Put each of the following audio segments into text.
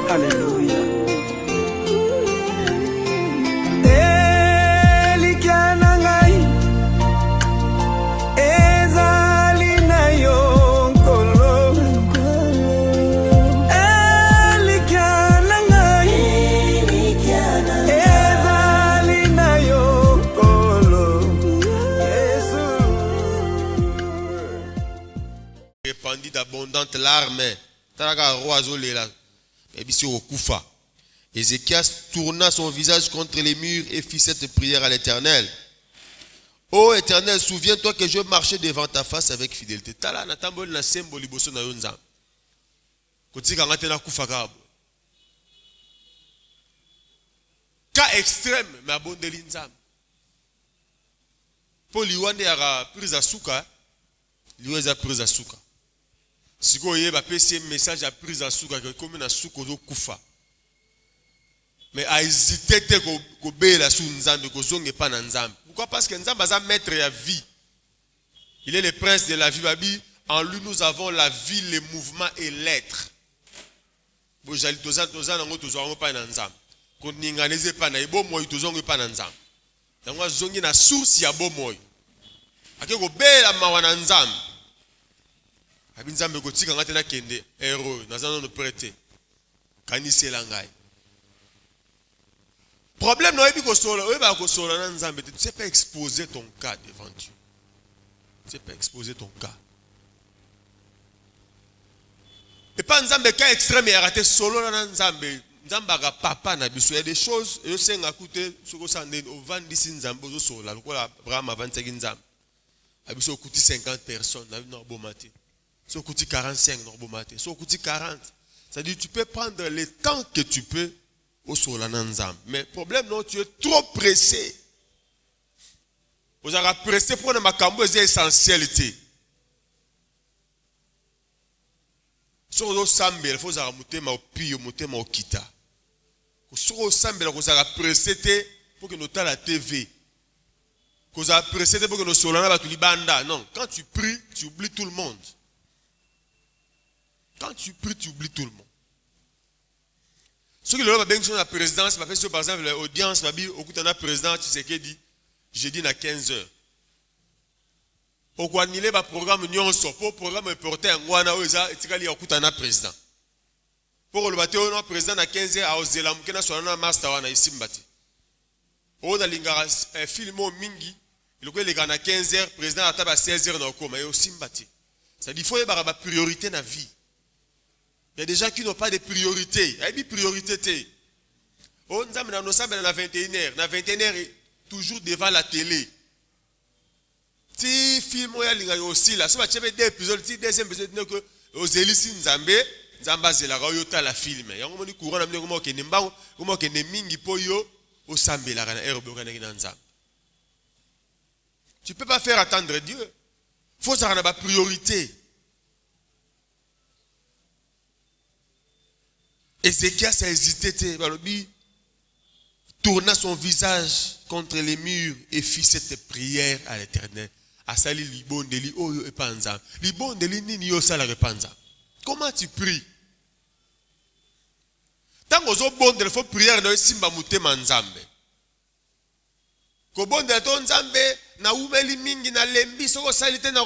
Alléluia. Répandit d'abondantes larmes. Talaga roi zolela. Et puis au Koufa. Ézéchias tourna son visage contre les murs et fit cette prière à l'Éternel. Ô Éternel, souviens-toi que je marchais devant ta face avec fidélité. Tala na tambol na sembo liboso na yonza. Kotika ngate na kufa kabo. Cas extrême mais abondeli nzam. Pour liwande yara prise à souka. Liweza prise à souka. Siko yeba pesi message à prise à souka que comme na souko zo kufa. Mais a hésité ko bela sou nzambe ko zonge pa na nzambe. Pourquoi? Parce que nzambe a maître ya vie. Il est le prince de la vie babi. En lui nous avons la vie, le mouvement et l'être. Bo jali toza nango tozongo pa na nzambe. Ko ninganeze pa na ibo moyo tozongo pa na nzambe. Yango zongi na source ya bo moyo. Ake ko bela mawa na nzambe. Abi nzambe ko tika ngate na kende héros nazana no prêter. Kanisi langai. Problème non, tu ne sais pas exposer ton cas devant Dieu. Tu ne sais pas exposer ton cas. Et pas un cas extrême, il a raté solo dans Nzambe. Nzambaga papa na biso. Il y a des choses, je sais nga coûté ce que ça au vendre ici Nzambe zo sola. Le quoi Abraham a 25 Nzambe. Abiso coûté 50 personnes, na no bomate. So coûté 45 no bomate. So coûté 40. C'est-à-dire tu peux prendre le temps que tu peux. Mais le problème, non, tu es trop pressé. Vous avez pressé pour ma cambo essentialité. Sur le sambe, il faut monter ma pio, monter ma kita. Sur le sambe, vous avez pressé pour que nous t'as la TV. Vous avez pressé pour que nous solana va tout libanda. Non, quand tu pries, tu oublies tout le monde. Quand tu pries, tu oublies tout le monde. Ceux qui ont bien sur la présidence, par exemple l'audience, au coup de la présidence, tu sais qu'il dit, jeudi à 15h. Au quoi il y a un programme pour programme important, il y a un président. Pour le bateau, le président à 15h, à Ozelam, qui a un master ici. On a un film mingi, il y a à 15h, le président à 16h dans le coma, et aussi mbati. Ça dit qu'il faut y avoir une priorité dans la vie. Il y a des gens qui n'ont pas de priorité. Il y a des priorités. On nous a dans 21h. Dans 21h, toujours devant la télé. Si film il y a aussi là, si tu as des épisodes, si deuxième épisode que aux élites Nzambe, Nzamba c'est la royauté la film. Il y a un moment courant amené comment que nemba, comment que nemingi poyo au sambe la kana erbo kana kinanza. Tu peux pas faire attendre Dieu. Faut ça avoir priorité. Ézéchias a hésité, il tourna son visage contre les murs et fit cette prière à l'Éternel. Asali libondeli oyo epanza. Libondeli nini yo sala repanza. Comment tu pries? Tant que bonde, il faut prier dans simba mutema nzambe. Ko bonde to nzambe na umeli mingi na lembi soko salite na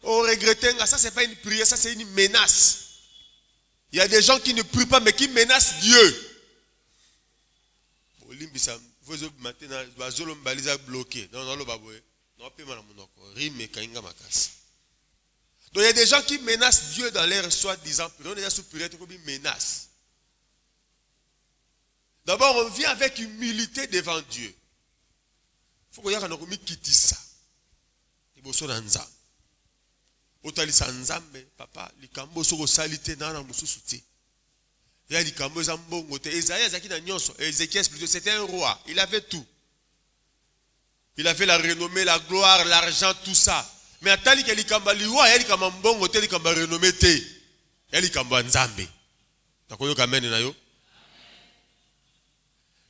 o regretter ça c'est pas une prière, ça c'est une menace. Il y a des gens qui ne prient pas mais qui menacent Dieu. Donc il y a des gens qui menacent Dieu dans leur soi-disant menace. D'abord on vient avec humilité devant Dieu. Il faut que nous quitte ça. Otalisa nzambe papa likambo soko salite na mususu te ya likambo za mbongo te. Esaïe zaki na nyonso. Ézéchias plutôt c'était un roi, il avait tout, il avait la renommée, la gloire, l'argent, tout ça, mais atali ke likambo liwa ya likambo mbongo te, likambo renommée te, ya likambo nzambe. Takoyo kamene na yo.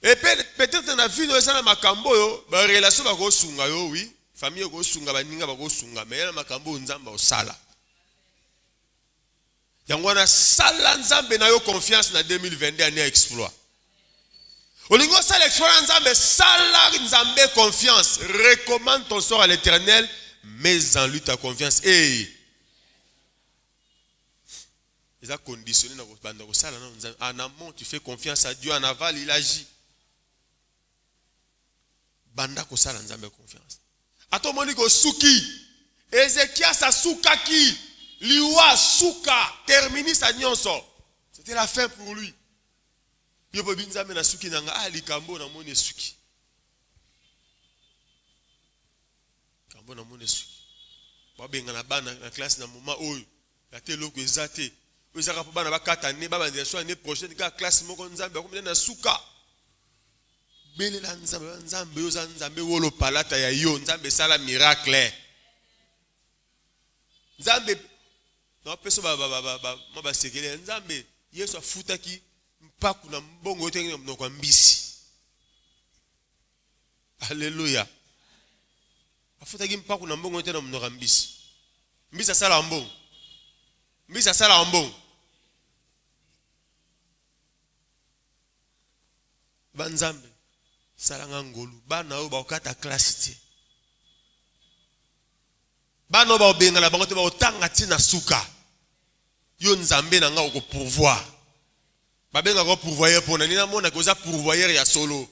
Et peut-être dans la vie nous ça na makambo yo ba relation ba ko sunga yo oui. Famille ko sunga baninga ba ko sunga mais na makambo nzamba osala. yango na sala nzambe na yo confiance na 2022 année exploit. Olingo sala exploit nzambe sala nzambe confiance. Recommande ton sort à l'Éternel, mais en lui ta confiance. Et ils ont conditionné dans votre bande. En amont, tu fais confiance à Dieu. En aval, il agit. Banda ko sala nzambe confiance. Ato moni ko suki. Ézéchias a soukaki. Liwa souka. Termini sa nyonso. C'était la fin pour lui. Yobo binzambe na suki nanga. Ah, likambo na moni suki. Kambo na moni suki. Babenga na bana na classe na moment oyo. La telo ko ezate. Ezaka po bana ba 4 années, ba ba année prochaine ka classe moko nzambe ko na suka. Belela nzambe yo nzambe wolo palata ya yo nzambe sala miracle. Nzambe no peso ba sekele nzambe Yesu afutaki mpaku na mbongo yote ngene mnoko mbisi. Alléluia. Afutaki mpaku na mbongo yote na mnoko mbisi. Mbisi sala mbongo. Mbisi sala mbongo. Banzambe salanga ngolu bana oyo bakata classe ti bana oyo babenga na bango te baotanga ti na suka yo nzambe na nga oko pourvoir babenga ko pourvoyer pona nina mona koza pourvoyer ya solo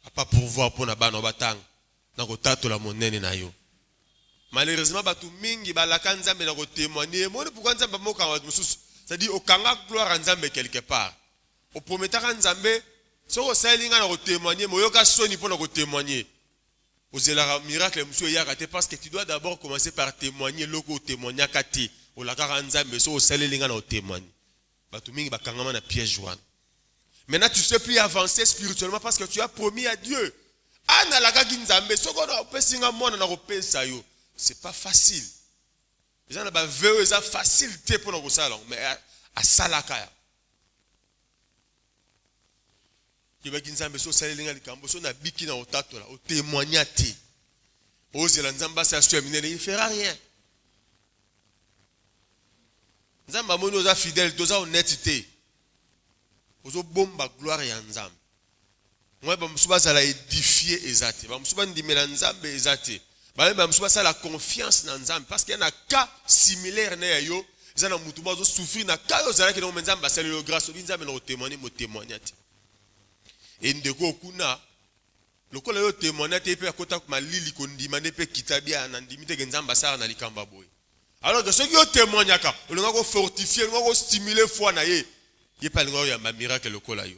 apa pourvoir pona bana batanga na ko tatola monene na yo malheureusement batu mingi balaka nzambe na ko témoigner moni pourquoi nzambe moka wa mususu c'est-à-dire okanga gloire à nzambe quelque part o prometaka nzambe soko salinga na ko témoigner moyoka soni pona ko témoigner ozela miracle monsieur yakate parce que tu dois d'abord commencer par témoigner loko témoigner kati olaka nzambe so salinga na témoigner batu mingi bakangama na piège wana. Maintenant tu sais plus avancer spirituellement parce que tu as promis à Dieu ana laka nzambe soko na pesinga mona na ko pesa yo c'est pas facile les gens na ba veu eza facilité pona ko sala mais a salaka ya yebaki nzambe so salinga likambo so na biki na otatola o témoigner ti ozela nzamba sa sur minene il fera rien nzamba moni oza fidèle toza honnêteté ozo bomba gloire ya nzambe moi ba musuba za la édifier ezate ba musuba ndimela nzambe ezate ba musuba sa la confiance na nzambe parce qu'il y a un cas similaire na yo zana mutu bazo souffrir na cas yo zala ke no nzambe sa le grâce nzambe na témoigner mo témoigner ti et ndeko kuna lokola yo témoigner te pe akota ko malili ko ndima ne pe kitabia na ndimi te nzamba sala na likamba boy alors que ceux qui ont témoigné ka olonga ko fortifier olonga ko stimuler foi na ye pa linga ya miracle lokola yo.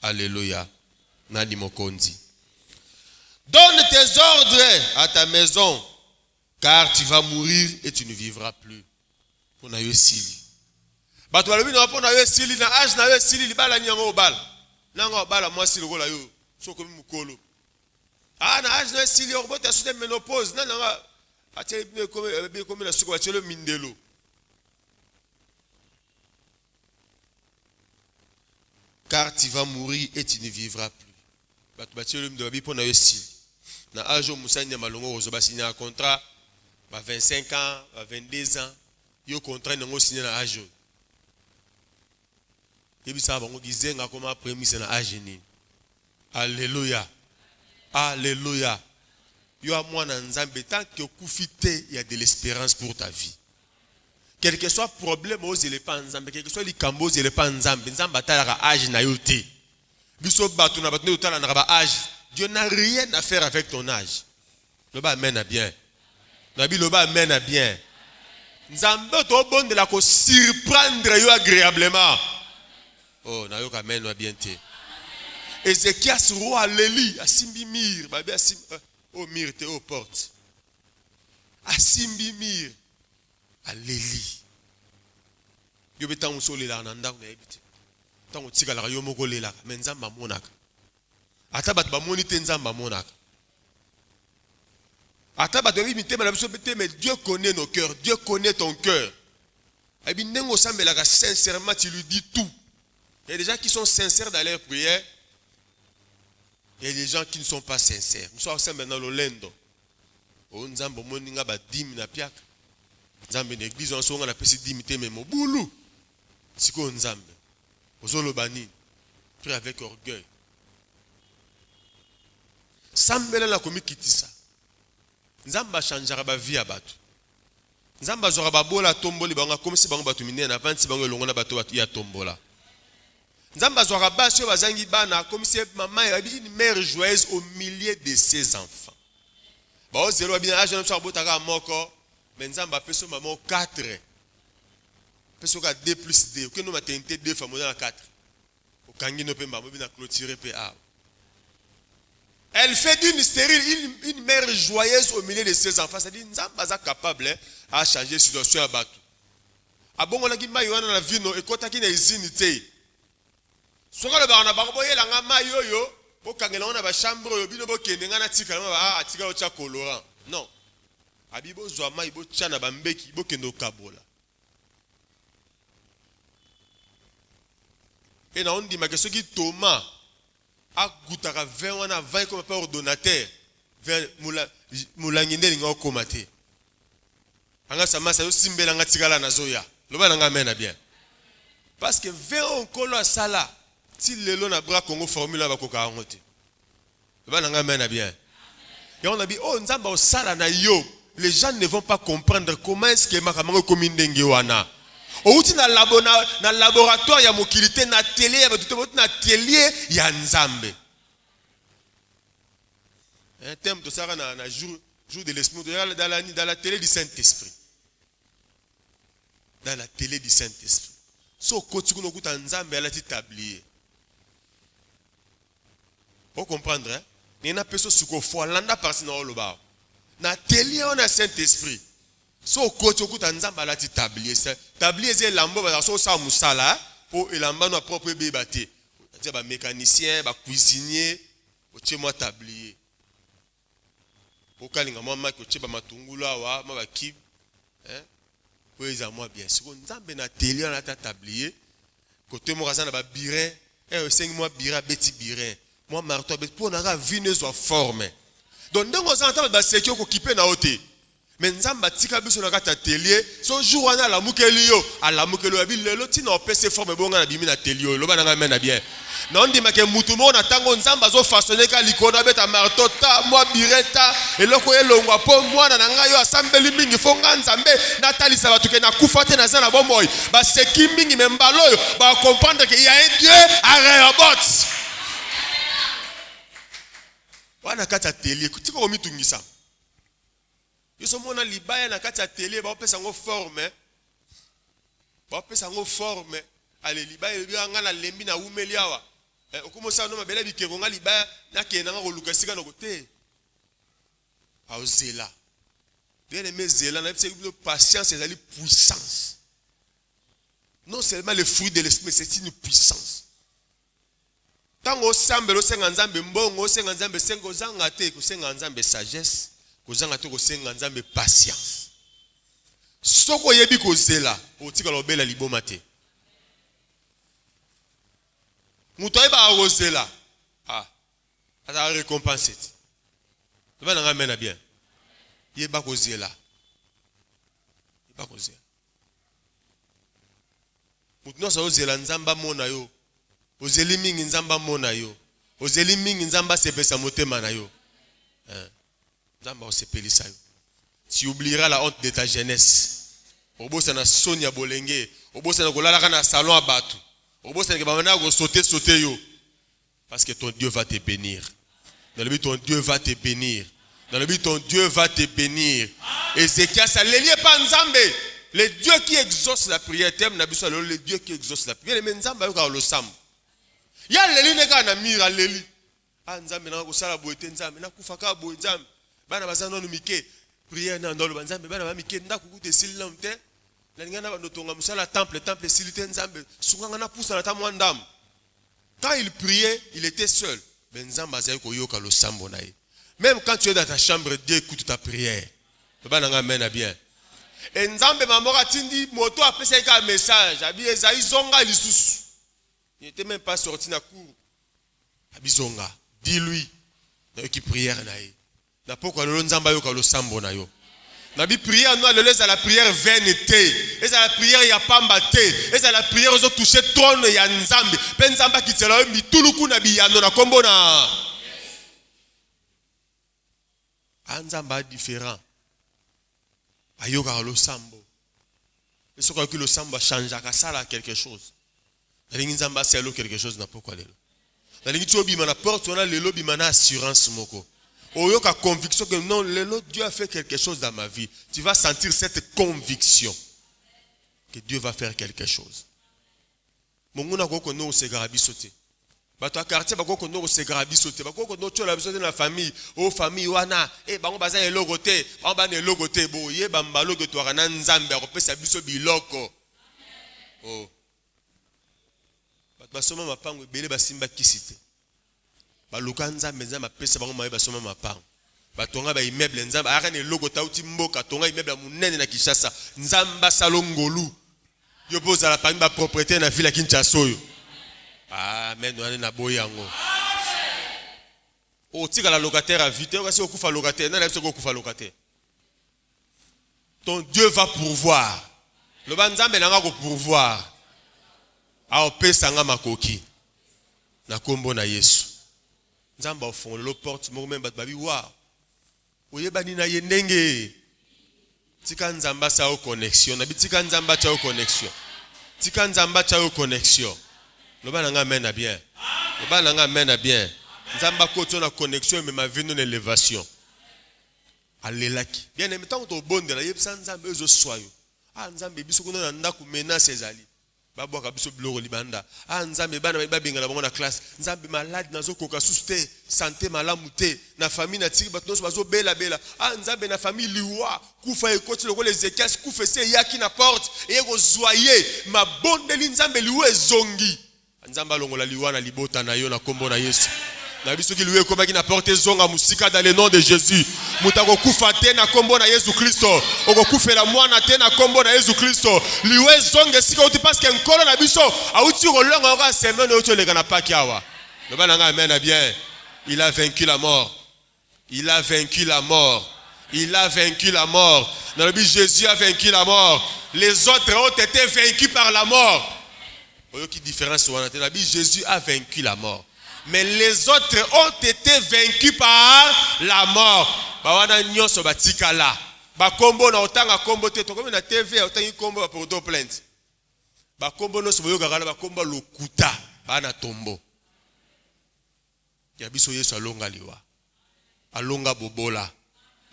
Alléluia. Nani mokonzi. Donne tes ordres à ta maison car tu vas mourir et tu ne vivras plus. Pona yo sili bato balobi na pona yo sili na âge na yo sili libala nyango obala nanga obala mwasi lokola yo soko mukolo na âge na sili obota sous ménopause nanga atie comme la soko atie le mindelo car tu vas mourir et tu ne vivras plus. Bato batie le mdobi pona yo sili na âge musanya malongo ozoba signer un contrat ba 25 ans ba 22 ans yo contrat nango signer na âge yebisa bango gizenga koma prémisse na âge ni. Alléluia. Alléluia. Yo a mwana nzambe tant que okufite il y a de l'espérance pour ta vie. Quel que soit problème aux éléphants nzambe, quel que soit likambo aux éléphants nzambe, nzambe atalaka âge na yo te. Biso batu na batu na ba âge. Dieu n'a rien à faire avec ton âge. Le bas amène à bien. Nabi le bas amène à bien. Nzambe to bon de la ko surprendre yo agréablement. Oh, na yo kamène à bien te. Ézéchias roi Léli asimbi mir, babi asimbi oh mir te aux portes. Asimbi mir à Léli. Yo beta on solela na ndako na ebite. Tango tikala yo moko lela, mais nzamba monaka. Ata bat ba moni te nzamba monaka. Ata bat bi mitema na biso bete mais Dieu connaît nos cœurs, Dieu connaît ton cœur. Abi nengo sambelaka sincèrement tu lui dis tout. Il y a des gens qui sont sincères dans leur prière. Il y a des gens qui ne sont pas sincères. Nous sommes maintenant le lendo. On nzambo moninga ba 10 na piaka. Nzambe na église on songa na pesi dimité mais mobulu. Siko nzambe. Ozolo bani. Prie avec orgueil. Sambela la komi kitisa. Nzamba changera ba vie abatu. Nzamba zora ba bola tomboli banga comme si bango batu minene avant si bango longo na bato ya tombola. Nzamba zora ba sio bazangi bana comme si maman avait une mère joyeuse au milieu de ses enfants. Ba o zelo bien age na so botaka moko, mais nzamba peso maman 4. Peso ka 2 plus 2, que nous maternité 2 femmes dans 4. Au kangi no pe maman bina clôturer pe a. Elle fait d'une stérile une mère joyeuse au milieu de ses enfants. C'est-à-dire, Nzamba est capable à changer la situation à Batou. A bon, on a dit que Mayo na vie no et quand tu as isinité. Soka le barana barboye la ngama yoyo, bo kangela on a ba chambre yo bino bo kenenga na tika na tika o cha colorant. Non. Abibo zwa ibo cha na bambeki bo kendo kabola. Et na on dit ma que ce qui Thomas a goutara 20 wana 20 comme pas ordonnateur vers mulanginde linga okomate anga samasa yo simbela nga tikala na zoya loba nga mena bien parce que 20 onkolo asala ti lelo na bras Congo formule ba koka ngote loba nga mena bien et on a dit oh nzamba osala na yo les gens ne vont pas comprendre comment est-ce que makamango komi ndenge wana outi na laboratoire ya mokilité na télé ya batuto na atelier ya nzambe. Un thème de ça na jour de l'esprit dans la télé du Saint-Esprit. Dans la télé du Saint-Esprit. So koti kuno kuta nzambe ala ti tablier. Vous comprendre hein? Ni na peso suko fo landa parti na oloba. Na télé on a Saint-Esprit. So koto kuta nzamba la ti tablier tablier c'est lambo ba so sa musala pour elamba no propre bebate c'est ba mécanicien ba cuisinier o tie moi tablier pour kalinga moi ma ko tie ba matungula wa ma ba kib hein pour eza moi bien siko nzambe na télé na ta tablier côté mo kaza na ba birin et 5 mois bira beti birin moi marteau bet pour na vine zo forme donc ndongo za ntaba ba sekio ko kipe na ote. Mais nzamba tika biso na kata atelier so jour wana la mukeli yo ala mukeli abi lelo tina opese forme bonga na bimi na atelier lo bana ngame bien na on dit make mutu mo na tango nzamba zo façonner ka likona beta marteau ta moi bireta eloko elongwa po mwana na ngayo asambeli mingi fonga nzambe na talisa batu ke na kufa te na za na bomoy ba seki mingi membalo yo ba comprendre que il y a un Dieu à Rehoboth wana kata atelier tika ko mitungisa. Ils sont mon libaya na kati ya télé ba opesa ngo forme. Ba opesa ngo forme. Ale libaya bi anga na lembi na umeli awa. Okomosa no mabele bi kengo nga libaya na kena nga koluka sika na côté. Aozela. Bien aimé zela na c'est patience et la puissance. Non seulement le fruit de l'esprit, c'est une puissance. Tango sambelo senga nzambe mbongo senga nzambe sengo zanga te ko senga nzambe sagesse. Kozanga to kosenga nzambe patience. Soko yebi kozela, otika lobela liboma te. Muto eba kozela. Ah. Ata récompense. Ba na ngamena bien. Yeba kozela. Yeba kozela. Muto no sa ozela nzamba mona yo. Ozeli mingi nzamba mona yo. Ozeli mingi nzamba sepesa motema na yo. Tu oublieras la honte de ta jeunesse. Obosa na sonia bolenge, obosa na kolala kana salon à batu. Obosa na bamana go sauter yo. Parce que ton Dieu va te bénir. Dans le but ton Dieu va te bénir. Dans le but ton Dieu va te bénir. Ézéchias ça les lié pas nzambe. Le Dieu qui exauce la prière, t'aimes na biso le Dieu qui exauce la prière. Mais nzamba yo ka lo sam. Ya leli ne ka na mira leli. Ah nzambe na ko sala boete nzambe na kufaka boe nzambe. Bana bazana no mike prière na ndolo banzambe bana ba mike ndako kute silila mte la ngana ba notonga musala temple silite nzambe sunganga na pousa na tamwa ndam. Quand il priait, il était seul. Ben nzamba zayi ko yoka lo sambo na ye. Même quand tu es dans ta chambre, Dieu écoute ta prière. Bana nga mena bien. Et nzambe mamora tindi moto apesa ka message abi ezai zonga lisusu. Il n'était même pas sorti na cour. Abi zonga, dis-lui na qui prière na ye. Na pourquoi le nzamba yoka lo sambo na yo. Nabi prière nous allons la prière vaine té. Et la prière ya pamba té. Et la prière aux toucher trône ya nzambe. Pe nzamba ki tsela mi tuluku na biyano na kombo na. Nzamba différent. Ayoka lo sambo. Et ce que le sambo change à ça quelque chose. Nalingi nzamba c'est quelque chose na pourquoi lelo. Nalingi tu obi mana porte on a lelo bi mana assurance moko. Oyoka conviction que non, Dieu a fait quelque chose dans ma vie. Tu vas sentir cette conviction que Dieu va faire quelque chose. Monguna koko no se garabi sauter. Bato quartier bakoko no se garabi sauter. Bakoko no tu la besoin de la famille, o famille wana, bango baza e logote, bango ba ne logote bo ye ba mbalo que to rana nzambe a kopesa biso biloko. Oh. Bato basoma mapango ebele basimba kisite. Baluka nzambe nzambe pesa bango maye basoma mapango. Batonga ba immeuble nzambe aka ne logo tauti mboka tonga immeuble munene na Kinshasa nzamba salongolu yo poza la parmi ba propriétaire na ville ya Kinshasa oyo. Amen on na boyango. O tika la locataire a vite kasi okufa locataire na la biso okufa locataire. Ton Dieu va pourvoir. Le banzambe nanga ko pourvoir. A opesa nga makoki. Na kombo na Yesu. Nzamba au fond le porte mo même babi wa oyeba ni na yendenge tika nzamba sa o connexion na bitika nzamba cha o connexion tika nzamba cha o connexion lo bana nga mena bien lo bana nga mena bien nzamba ko na connexion mais ma vie non élévation alelaki bien en temps to bonde la yebisa nzamba ezo soyo nzambe biso kuna na ndaku menace ezali babo kabiso bloko libanda nzambe bana babinga na bango na classe nzambe malade nazo koka suste santé malamu te na famille na tiki bato bazo bela nzambe na famille liwa kufa ekoti loko les écailles kufa se yaki na porte et ko zoyer mabondeli nzambe liwa ezongi nzamba longola liwa na libota na yo na kombo na Yesu na biso ki liwa komaki na porte zonga musika dans le nom de Jésus mutako kufa te na kombo na Yesu Kristo okokufela mwana te na kombo na Yesu Kristo liwe zonge sika uti parce que nkolo na biso auti rolonga oka semaine oto lega na paki awa le bana nga amen bien il a vaincu la mort il a vaincu la mort il a vaincu la mort dans le but Jésus a vaincu la mort les autres ont été vaincus par la mort oyoki différence wana te na bi Jésus a vaincu la mort mais les autres ont été vaincus par la mort. Bawana nyonso batikala. Ba kombo na otanga kombo te to comme na TV otangi kombo pour do plainte. Ba kombo no soboyo gagala ba kombo lokuta bana tombo. Ya biso Yesu alonga liwa. Alonga bobola.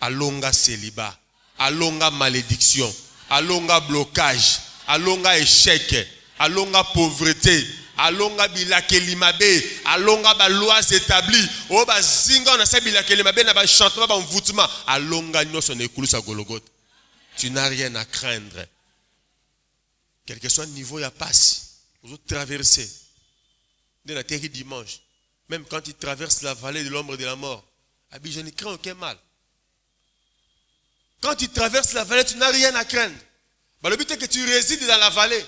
Alonga célibat. Alonga malédiction. Alonga blocage. Alonga échec. Alonga pauvreté. Alonga bilakeli mabe, alonga ba lois établies, o ba zinga na sa bilakeli mabe na ba chantement ba mvutuma, alonga nyoso na ekulusa Golgotha. Tu n'as rien à craindre. Quel que soit le niveau ya passe, vous traverser. Dès la terre dimanche, même quand tu traverses la vallée de l'ombre de la mort, je ne crains aucun mal. Quand tu traverses la vallée, tu n'as rien à craindre. Le but est que tu résides dans la vallée.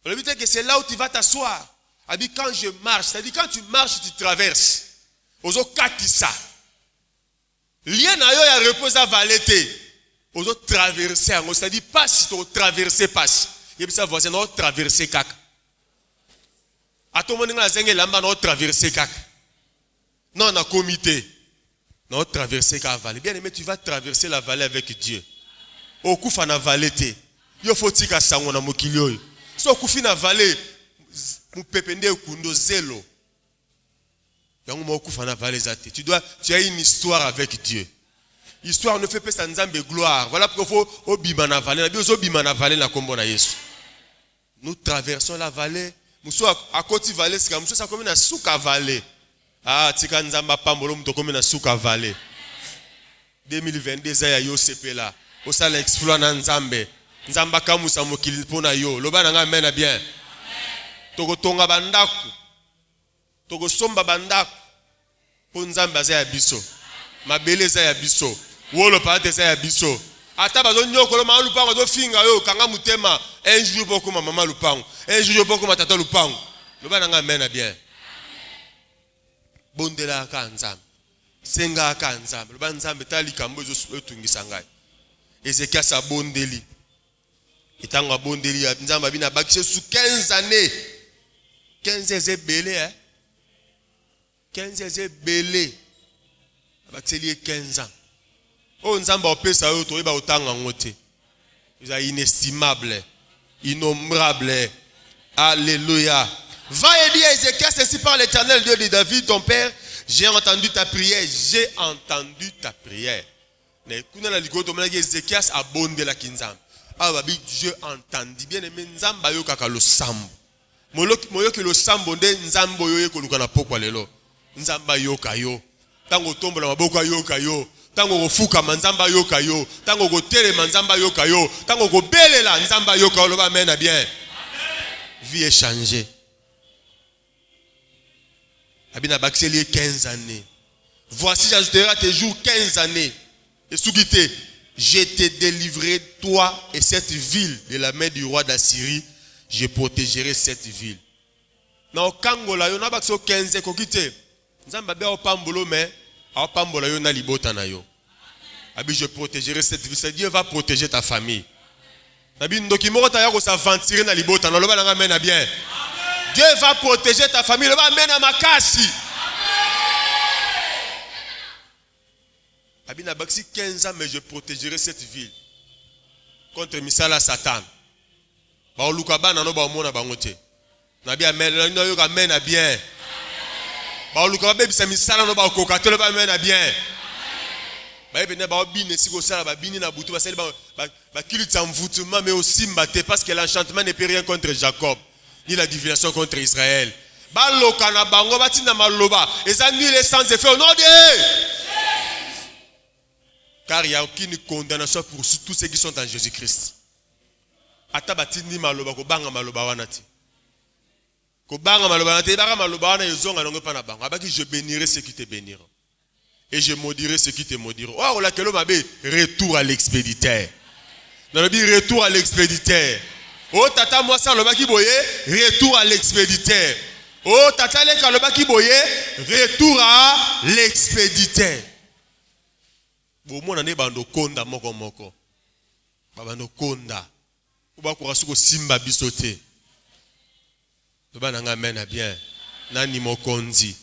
Le but est que c'est là où tu vas t'asseoir. Quand je marche, c'est-à-dire quand tu marches, tu traverses. Ozo katisa. Lien na yo ya repose à valete. Ozo traverser, c'est-à-dire passe, tu traverser passe. Et puis ça voisin no traverser kak. Atomo ninga zenge lamba no traverser kak. Non na comité. Non traverser ka vallée. Bien aimé, tu vas traverser la vallée avec Dieu. Okufa na valete. Yo fotika sango na mokili oyo. So kufi na vallée mu pepende kundo zelo. Yango mo kufa na vallée zate. Tu as une histoire avec Dieu. Histoire ne fait pas sa nzambe gloire. Voilà pourquoi faut obima na vallée. Na bi obima na vallée na kombo na Yesu. Nous traversons la vallée. Muso à côté vallée c'est comme ça comme na suka vallée. Tika nzamba pambolo mto comme na suka vallée. 2022 za ya yo sepela. Osala exploit na nzambe. Nzamba kamusa mokili pona yo. Loba nanga mena bien. Toko tonga bandaku. Toko somba bandaku. Po nzamba za ya biso. Mabele za ya biso. Wolo pate za ya biso. Ata bazo nyoko lo malu pango zo finga yo kanga mutema. Un jour poko mama lupango. Un jour poko matata lupango. Loba nanga mena bien. Bondela ka nzambe. Senga ka nzambe. Loba nzambe tali kambo zo tungisa ngai. Ézéchias a bondeli. Et tant a bondeli, Nzamba bina bakise sous 15 années. 15 c'est belé, hein? 15 c'est belé. Bakise 15 ans. Oh, Nzamba opé ça yo to iba otanga ngote. C'est inestimable, innombrable. Alléluia. Va et dis à Ézéchias, ainsi par l'Éternel Dieu de David, ton père, j'ai entendu ta prière. J'ai entendu ta prière. Ézéchias a bondé la kinzam. Ah, babi, Dieu entendit. Bien aimé, Nzamba yo kaka lo sambo. Moyo ki lo sambo de Nzambo yo ko lukana pokwa lelo. Nzamba yo kayo. Tango tombo la maboko yo kayo. Tango go fuka Nzamba yo kayo. Tango go tele Nzamba yo kayo. Tango go belela Nzamba yo kayo. Loba mena bien. Vie est changée. Abina Baxeli 15 années. Voici j'ajouterai à tes jours 15 années. Et Sougité, je t'ai délivré toi et cette ville de la main du roi d'Assyrie. Je protégerai cette ville. Na okangola yo na bakso 15 kokite. Nzamba be opambolo mais opambola yo na libota na yo. Abi je protégerai cette ville. Dieu va protéger ta famille. Nabi ndoki moko ta ya ko s'aventurer na libota na loba nga mena bien. Dieu va protéger ta famille. Loba mena makasi. Abina Baxi 15 ans, mais je protégerai cette ville contre Misala Satan. Ba olukaba na no ba omona bangote. Nabi amen no yo ka mena bien. Ba olukaba be bisa misala no ba kokatelo ba mena bien. Ba ebene ba obine siko sala ba bini na butu ba sali ba kilita mvutument mais aussi mbaté parce que l'enchantement ne peut rien contre Jacob ni la divination contre Israël. Ba lokana bango batina maloba eza nul et sans effet au nom de Dieu. Car il n'y a aucune condamnation pour tous ceux qui sont en Jésus-Christ. Atabatini maloba ko banga maloba wanati. Ko banga maloba wanati banga maloba wana yozonga nongo pa na banga. Abaki je bénirai ceux qui te béniront. Et je maudirai ceux qui te maudiront. Oh la kelo mabe retour à l'expéditeur. Dans le dit retour à l'expéditeur. Oh tata moi ça le baki boye retour à l'expéditeur. Oh tata le kalobaki boye retour à l'expéditeur. Bon mon ane bando konda moko moko. Bando konda. Uba kurasuko simba bisote. Loba nanga mena bien. Nani mokonzi.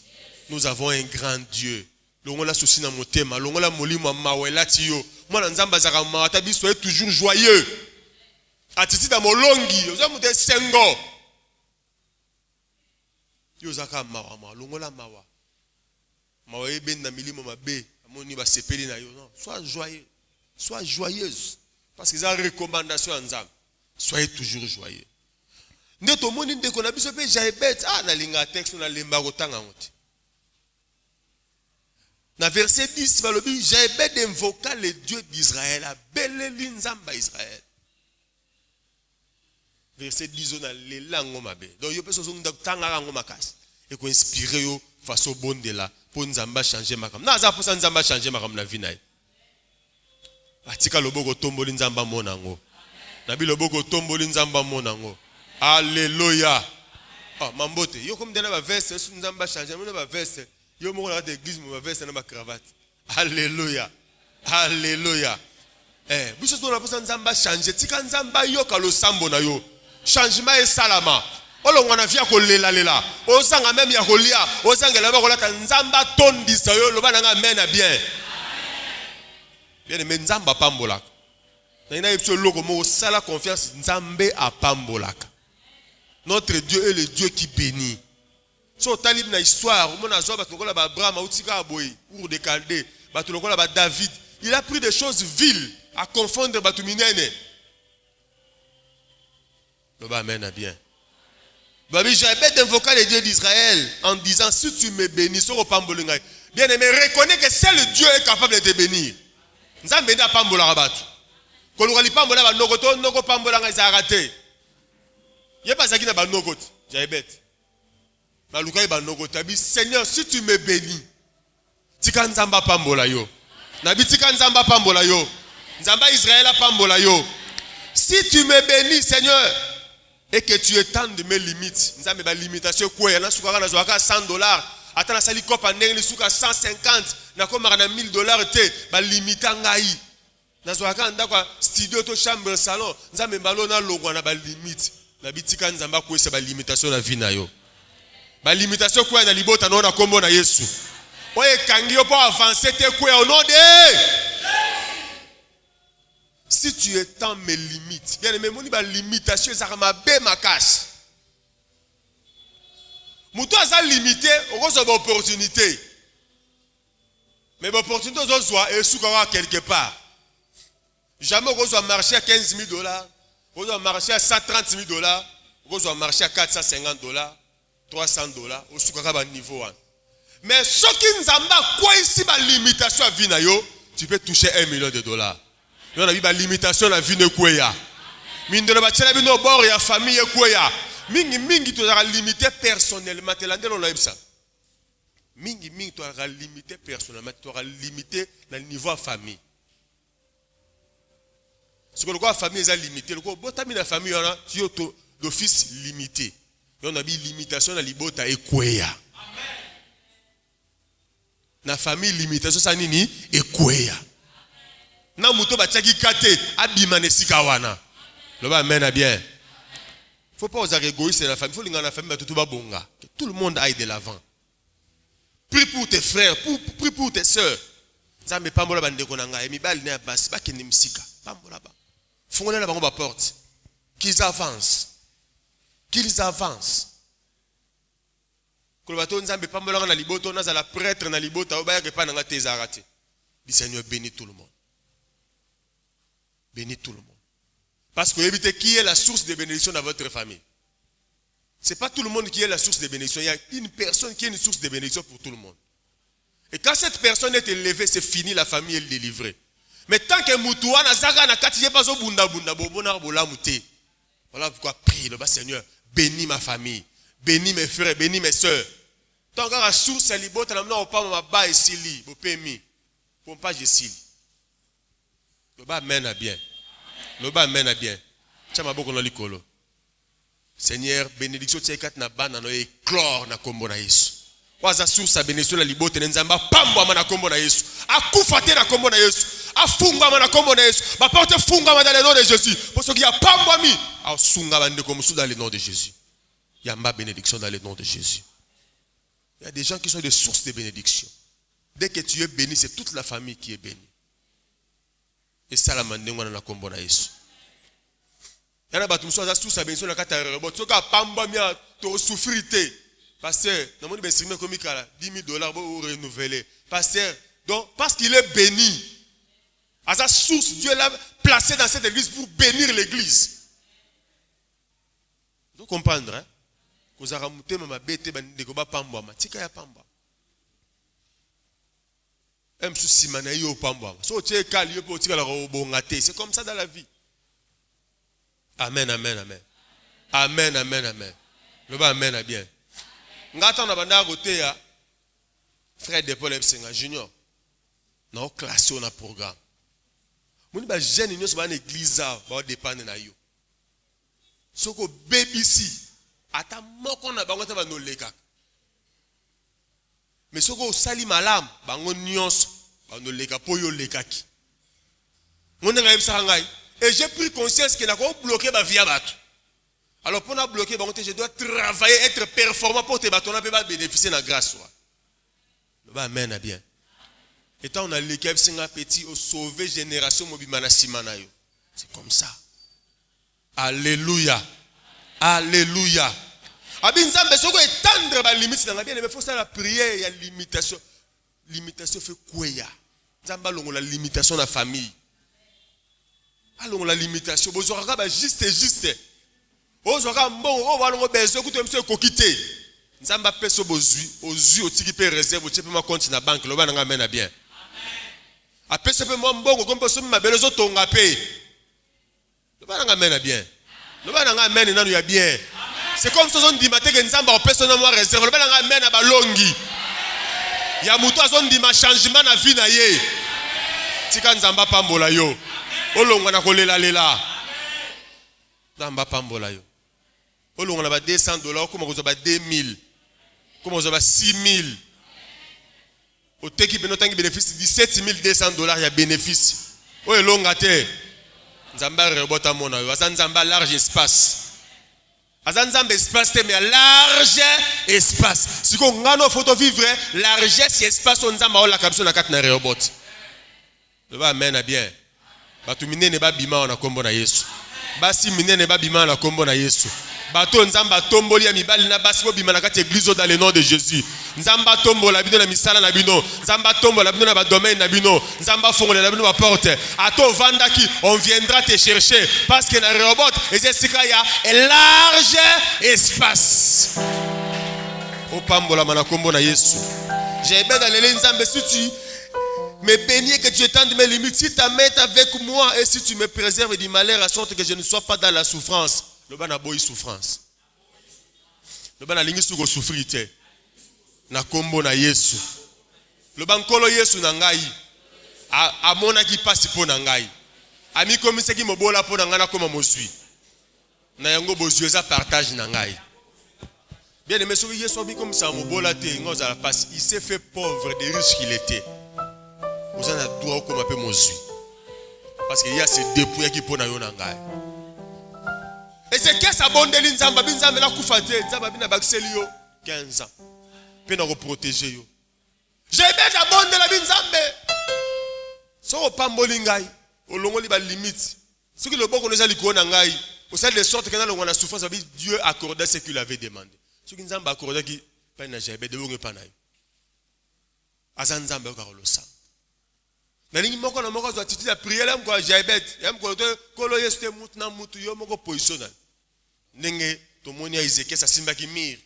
Nous avons un grand Dieu. Longola souci na motema, longola molimo mawela tiyo. Mwana nzamba zaka mawata biso est toujours joyeux. Atiti da molongi, oza mute sengo. Yo zaka mawa, longola mawa. Mawa eben na milimo mabe. Moni ba sepeli na yo non, sois joyeux, sois joyeuse parce que c'est une recommandation en Nzambe. Soyez toujours joyeux. Ndeto moni ndeko na biso pe jaibet na linga texte na lemba kotanga ngoti. Na verset 10 balobi jaibet invoqua le Dieu d'Israël, a beleli Nzamba Israël. Verset 10 on a le lango mabe. Donc yo pe so tanga ngo makasi et ko inspirer yo façon bonne de là. Pour Nzamba changer makam. Na za pour ça Nzamba changer makam na vie na. Atika loboko tomboli Nzamba monango. Nabi loboko tomboli Nzamba monango. Alléluia. Ah mambote, yo comme dena ba veste sur Nzamba changer, mo na ba veste. Yo mo na d'église mo ba veste na ba cravate. Alléluia. Alléluia. Biso to na pour ça Nzamba changer. Tika Nzamba yo ka lo sambo na yo. Changement et salama. Olongwana via kolela lela. Osanga même ya kolia, osanga la ba kolata Nzamba tondisa yo loba nanga mena bien. Bien mais Nzamba pambolaka. Na ina ipso loko mo sala confiance Nzambe a pambolaka. Notre Dieu est le Dieu qui bénit. So talib na histoire, on a zo ba tokola ba Abraham utika boy, Ur de Chaldée, ba tokola ba David. Il a pris des choses viles à confondre ba tuminene. Loba mena bien. J'avais d'invoquer le Dieu d'Israël en disant si tu me bénis, bien aimé, reconnais que seul le Dieu est capable de te bénir. Nous avons béni à Pambola Rabatou. Quand nous allons Pambola, nous allons Pambola raté. Il n'y a pas ça qui n'a pas de nogot. J'avais bête. Seigneur, si tu me bénis, Tika Nzamba Pambola yo. Nabi Tika Nzamba Pambola yo. Nzamba Israël a Pambola yo. Si tu me bénis, Seigneur, et que tu étendes mes limites. Nous avons des limitations. Quoi? Il y a $100. Attends, la sali cop en 150. N'a comme $1000. Te ba limita ngai. Nazwaka ndako studio to chambre salon, nzambe mbalo na longwa na ba limite. Na bitika nzamba kwesa ba limitation na vie na yo. Ba limitation kwa na libota na kombo na Yesu. Oye kangi yo pour avancer te kwa au nom de si tu étends mes limites, bien aimé, mon ba limitation ça ma be ma cache. Muto aza limité, on a une opportunité. Mais l'opportunité on soit et sous quelque part. Jamais on doit marcher à 15 000 $, on doit marcher à 130 000 $, on doit marcher à 450 $, 300 $, au sous niveau 1. Mais ce qui nous a quoi ici ma limitation à vie na yo, tu peux toucher $1 million. On a vu ma limitation à la vie de quoi ya. Mine de la bâtiment de nos bords et famille quoi ya. Mingi tu as limité personnellement. Tu l'as ça. Mingi tu as limité personnellement. Tu as limité le niveau de famille. Ce que la famille est limitée. Le bon t'as mis la famille tu as d'office limité. On a mis limitation dans l'ibota et quoi ya. Na famille limitation ça nini et quoi ya. Na muto bachaki kate abimane sikawana. Le ba mène bien. Faut pas oser égoïste la famille, faut linga la famille tout ba bonga. Que tout le monde aille de l'avant. Prie pour tes frères, prie pour tes sœurs. Nzambe pambola bandeko na ngai mibali na basi bakende misika. Pambola ba. Fongola la bango ba porte. Qu'ils avancent. Qu'ils avancent. Ko bato nzambe pambola na liboto na za la prêtre na libota obaya ke pa na ngate ezarate. Le Seigneur bénit tout le monde. Bénis tout le monde. Parce que évitez qui est la source de bénédiction dans votre famille. Ce n'est pas tout le monde qui est la source de bénédiction. Il y a une personne qui est une source de bénédiction pour tout le monde. Et quand cette personne est élevée, c'est fini, la famille est délivrée. Mais tant que Moutouan a Zaga n'a pas au bunda voilà pourquoi prie le bas Seigneur, bénis ma famille, bénis mes frères, bénis mes soeurs. Tant que la source est libre, tu n'as pas ma bas et sili, vous payez pour pas je sili. Le bas mène à bien. Le bas mène à bien. Tchama boko no likolo. Seigneur, bénédiction tchekat na bana no éclore na kombo na Yesu. Waza source sa bénédiction la libote nzamba pambo na kombo na Yesu. Akufate na kombo na Yesu. Afunga na kombo na Yesu. Ba porte funga dans le nom de Jésus. Pour ce qui a pambo mi, a sunga bande comme dans le nom de Jésus. Il y a ma bénédiction dans le nom de Jésus. Il y a des gens qui sont des sources de bénédiction. Dès que tu es béni, c'est toute la famille qui est bénie. Et ça la mandengo na kombo na Yesu. Yana batumso za sous sa bénédiction na kata rebot. Soka pamba mia to souffrité. Pasteur, na moni besime komikala $10 000 pour renouveler. Pasteur, donc parce qu'il est béni. À sa source, Dieu l'a placé dans cette église pour bénir l'église. Vous comprenez, hein? Vous avez remonté ma bête bandeko ba pamba ma tika ya pamba. C'est comme ça dans la vie. Amen, amen, amen. Amen, amen, amen. Le bas amen à bien. Ngata na banda côté ya frère de Paul Ebsenga junior. Na classe on a programme. Moni ba jeune union so ba église ba dépendre na yo. Soko BBC ata moko na bango ta ba no leka. Mais ce que sali malam, bango nyons, bango leka poyo lekaki. Et j'ai pris conscience qu'il n'a pas bloqué ma vie à battre. Alors pour nous bloquer, je dois travailler, être performant pour te battre, on peut bénéficier de la grâce. Amen, bien. Et tant on a l'équipe singa petit au sauver génération mobimana simanayo. C'est comme ça. Alléluia. Alléluia. Abinzambe soko étendre ba limite dans la bien, mais faut ça la prière, il y a limitation. Limitation fait quoi ya? Nzamba longo la limitation de la famille. Allons la limitation, bozora ba juste. Ozora mbongo o walongo bezo kuto mse kokité. Nzamba peso bozui, ozui otiki pe réserve, otiki pe ma compte na banque, loba nga mena bien. Amen. Apese pe mo mbongo comme peso ma belezo tonga pe. Loba nga mena bien. Loba nga mena nanu ya bien. C'est comme ça, on dit que Nzamba a personne à réserve. Le bel amen à balongi. Il y a muto azon di ma changement na vie na ye. Tika Nzamba pambola yo. Olonga na kolela lela. Nzamba pambola yo. Olonga na ba $200, comme on ba 2000. Comme on ba 6000. Au teki benotangi bénéfice $17 200, il y a bénéfice. oyo elonga te. Nzamba rebota mona yo. Aza nzamba large espace. Aza nzamba espace te mais large espace. Siko ngano photo vivre largesse espace on nzamba ola kamso na kati na rebot. Le ba amen bien. Batu minene ba bima na kombo na Yesu. Basi minene ba bima na kombo na Yesu. Bato nzamba tomboli ya mibali na basi bo bima na kati église dans le nom de Jésus. Nzamba tombola bino na misala na bino. Nzamba tombola bino na ba domaine na bino. Nzamba fongola na bino ba porte. Ato vandaki, on viendra te chercher parce que na robot ezesika ya un large espace. O pambola mana kombo na Yesu. J'ai bien dans les nzambe si tu me bénis que tu étendes mes limites, si ta main est avec moi et si tu me préserves du malheur à sorte que je ne sois pas dans la souffrance. Le ban a boy souffrance. Le ban a lingi suko souffrite. Na kombo na Yesu. Le ban kolo Yesu na ngai. A mona ki passe po na ngai. Ami komise ki mobola po na ngana koma mosui. Na yango bozui eza partage na ngai. Bien aimé, soki Yesu bi comme ça mobola te ngoza la passe. Il s'est fait pauvre des riches qu'il était. Vous en avez droit comme un peu mosui. Parce qu'il y a ces dépouilles qui po na yo na ngai. Et c'est qu'est-ce que abondeli nzamba binzamba la kufate nzamba bina bakseli yo 15 ans. Pe na protéger yo. J'ai bien abondela binzambe. So pamboli ngai, olongoli ba limite. Ce que le bon connaît li ko na ngai, au sein de sorte que dans le souffrance Dieu accordait ce qu'il avait demandé. Ce que nzamba accordait qui pa na jebe de wonge pa na yo. Azan nzamba ko lo sa. Na ningi moko na moko zo attitude ya prière am ko jebet, yam ko to kolo yeste mutu na mutu yo moko position. Nenge tomoni ya Ezekiel sasimba ki mir.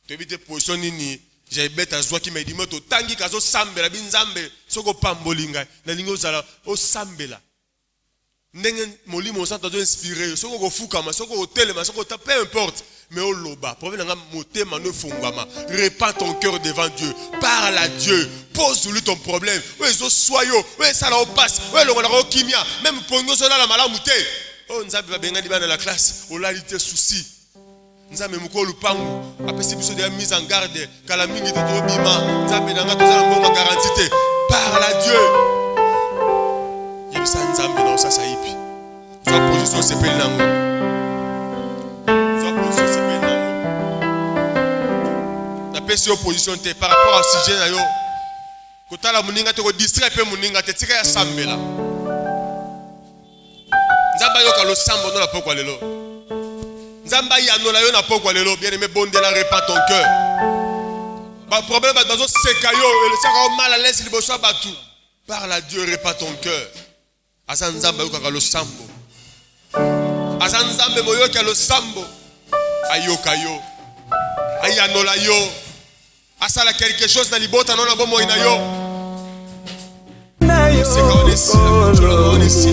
To bite position nini jebet azwa ki me dimo to tangi kazo sambela binzambe soko pambolinga na ningo zala o sambela. Nenge molimo santo zo inspirer soko ko fukama soko hotel soko ta peu importe. Mais au loba, problème nga motema ne fungama. Répands ton cœur devant Dieu. Parle à Dieu. Pose-lui ton problème. Ouais, zo soyo. Ouais, ça la passe. Ouais, le ngona kimia. Même pongo so la malamu te. Oh, nzabe ba benga diba dans la classe. O la lité souci. Nzabe muko lupangu. Apesi biso de mise en garde. Kala mingi to bima. Nzabe nanga to za mbonga garantie. Parle à Dieu. Yebisa nzambe na osasa yipi. Soit position sepel nango. Si opposition te par rapport au sujet na yo kotala muninga te ko distrait pe muninga te tika ya sambela nzamba yo ka lo sambo no la pokwa lelo nzamba ya no la yo na pokwa lelo bien aimé bondela répand ton cœur ba problème ba bazo seka yo le saka mal à l'aise liboso batu parle à Dieu répand ton cœur asa nzamba yo ka lo sambo asa nzambe moyo ka lo sambo ayoka yo ayanola yo asala quelque chose na libota non na bomo ina yo. C'est quand on est ici, on est ici.